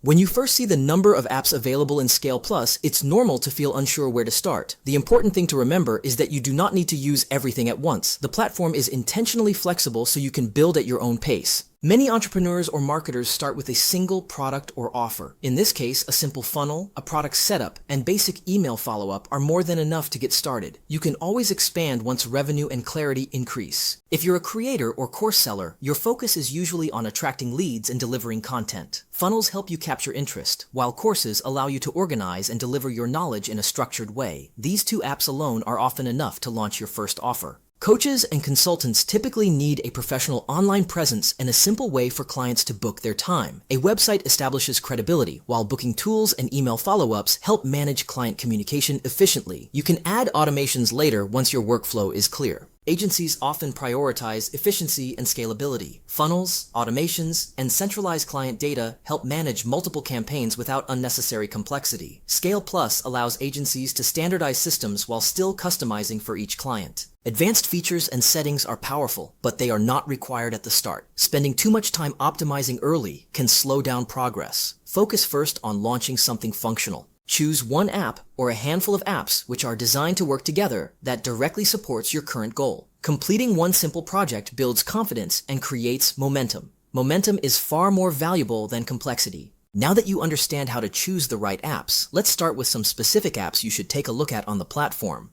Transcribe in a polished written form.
When you first see the number of apps available in ScalePlus, it's normal to feel unsure where to start. The important thing to remember is that you do not need to use everything at once. The platform is intentionally flexible so you can build at your own pace. Many entrepreneurs or marketers start with a single product or offer. In this case, a simple funnel, a product setup, and basic email follow-up are more than enough to get started. You can always expand once revenue and clarity increase. If you're a creator or course seller, your focus is usually on attracting leads and delivering content. Funnels help you capture interest, while courses allow you to organize and deliver your knowledge in a structured way. These two apps alone are often enough to launch your first offer. Coaches and consultants typically need a professional online presence and a simple way for clients to book their time. A website establishes credibility, while booking tools and email follow-ups help manage client communication efficiently. You can add automations later once your workflow is clear. Agencies often prioritize efficiency and scalability. Funnels, automations, and centralized client data help manage multiple campaigns without unnecessary complexity. ScalePlus allows agencies to standardize systems while still customizing for each client. Advanced features and settings are powerful, but they are not required at the start. Spending too much time optimizing early can slow down progress. Focus first on launching something functional. Choose one app or a handful of apps which are designed to work together that directly supports your current goal. Completing one simple project builds confidence and creates momentum. Momentum is far more valuable than complexity. Now that you understand how to choose the right apps, let's start with some specific apps you should take a look at on the platform.